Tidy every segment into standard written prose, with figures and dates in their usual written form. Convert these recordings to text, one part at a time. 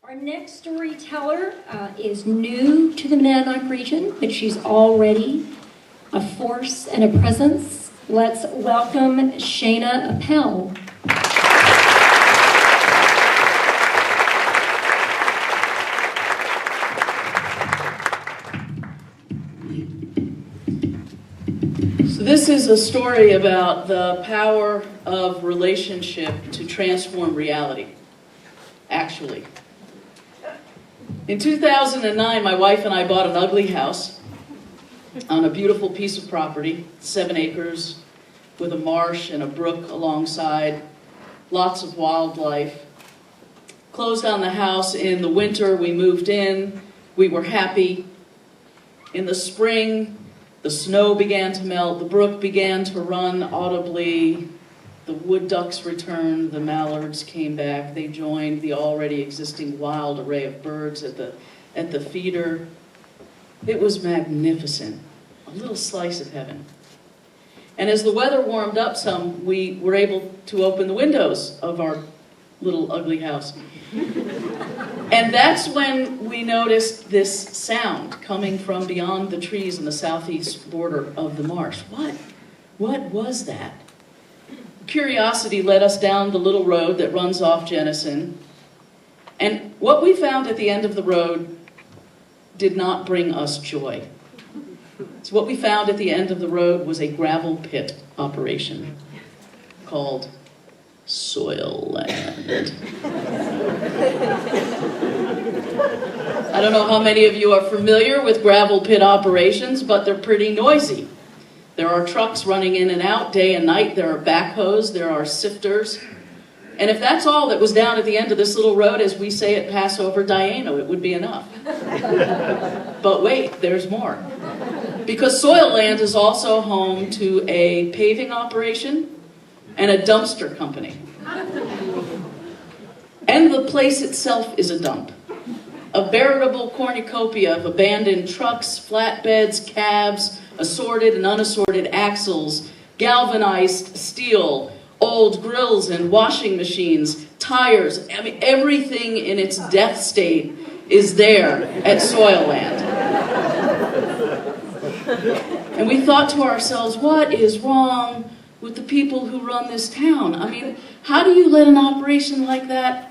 Our next storyteller is new to the Monadnock region, but she's already a force and a presence. Let's welcome Shayna Appel. So this is a story about the power of relationship to transform reality, actually. In 2009, my wife and I bought an ugly house on a beautiful piece of property, 7 acres, with a marsh and a brook alongside, lots of wildlife. Closed on the house in the winter, we moved in, we were happy. In the spring, the snow began to melt, the brook began to run audibly, the wood ducks returned, the mallards came back, they joined the already existing wild array of birds at the feeder. It was magnificent, a little slice of heaven. And as the weather warmed up some, we were able to open the windows of our little ugly house. And that's when we noticed this sound coming from beyond the trees in the southeast border of the marsh. What was that? Curiosity led us down the little road that runs off Jenison. And what we found at the end of the road did not bring us joy. So what we found at the end of the road was a gravel pit operation called Soiland. I don't know how many of you are familiar with gravel pit operations, but they're pretty noisy. There are trucks running in and out day and night. There are backhoes. There are sifters. And if that's all that was down at the end of this little road, as we say at Passover, Diano, it would be enough. But wait, there's more. Because Soiland is also home to a paving operation and a dumpster company. And the place itself is a dump. A veritable cornucopia of abandoned trucks, flatbeds, cabs, assorted and unassorted axles, galvanized steel, old grills and washing machines, tires. I mean, everything in its death state is there at Soiland. And we thought to ourselves, what is wrong with the people who run this town? I mean, how do you let an operation like that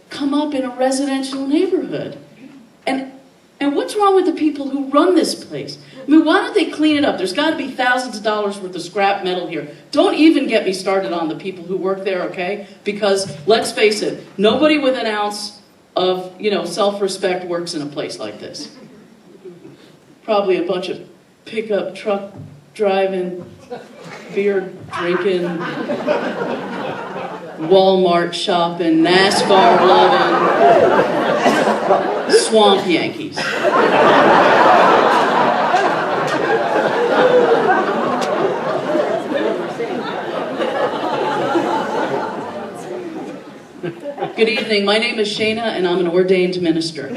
come up in a residential neighborhood? And what's wrong with the people who run this place? I mean, why don't they clean it up? There's got to be thousands of dollars worth of scrap metal here. Don't even get me started on the people who work there, okay? Because, let's face it, nobody with an ounce of, self-respect works in a place like this. Probably a bunch of pickup truck driving, beer drinking, Walmart shopping, NASCAR loving, swamp Yankees. Good evening, my name is Shayna and I'm an ordained minister.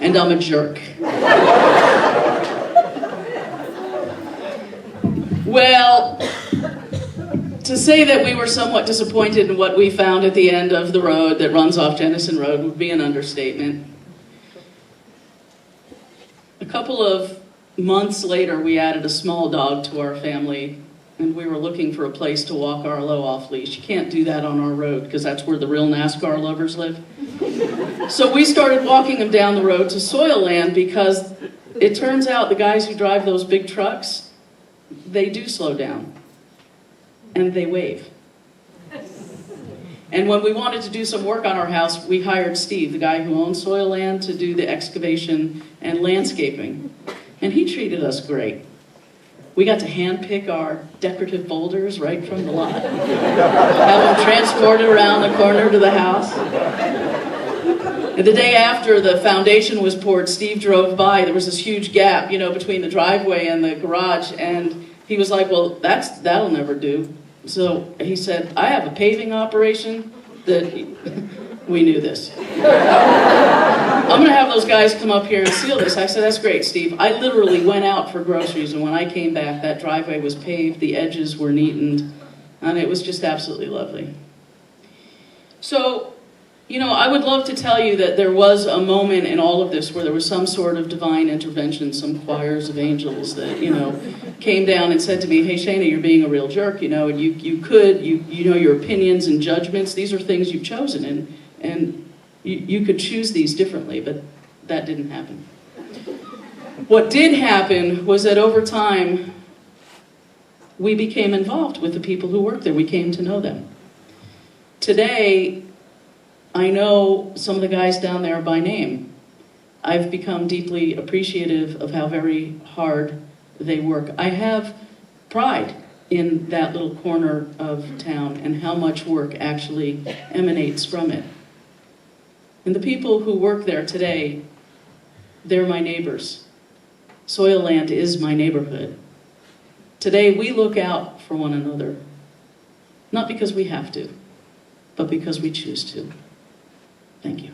And I'm a jerk. Well, to say that we were somewhat disappointed in what we found at the end of the road that runs off Jenison Road would be an understatement. A couple of months later, we added a small dog to our family, and we were looking for a place to walk Arlo off leash. You can't do that on our road because that's where the real NASCAR lovers live. So we started walking him down the road to Soiland because it turns out the guys who drive those big trucks, they do slow down. And they wave. And when we wanted to do some work on our house, we hired Steve, the guy who owns Soiland, to do the excavation and landscaping. And he treated us great. We got to hand-pick our decorative boulders right from the lot. Have them transported around the corner to the house. And the day after the foundation was poured, Steve drove by. There was this huge gap, between the driveway and the garage. And he was like, well, that'll never do. So he said, I have a paving operation that we knew this. I'm going to have those guys come up here and seal this. I said, that's great, Steve. I literally went out for groceries, and when I came back, that driveway was paved, the edges were neatened, and it was just absolutely lovely. So, you know, I would love to tell you that there was a moment in all of this where there was some sort of divine intervention, some choirs of angels that, you know, came down and said to me, hey, Shayna, you're being a real jerk, you know, and you know, your opinions and judgments, these are things you've chosen, and you could choose these differently, but that didn't happen. What did happen was that over time, we became involved with the people who work there. We came to know them. Today, I know some of the guys down there by name. I've become deeply appreciative of how very hard they work. I have pride in that little corner of town and how much work actually emanates from it. And the people who work there today, they're my neighbors. Soiland is my neighborhood. Today we look out for one another, not because we have to, but because we choose to. Thank you.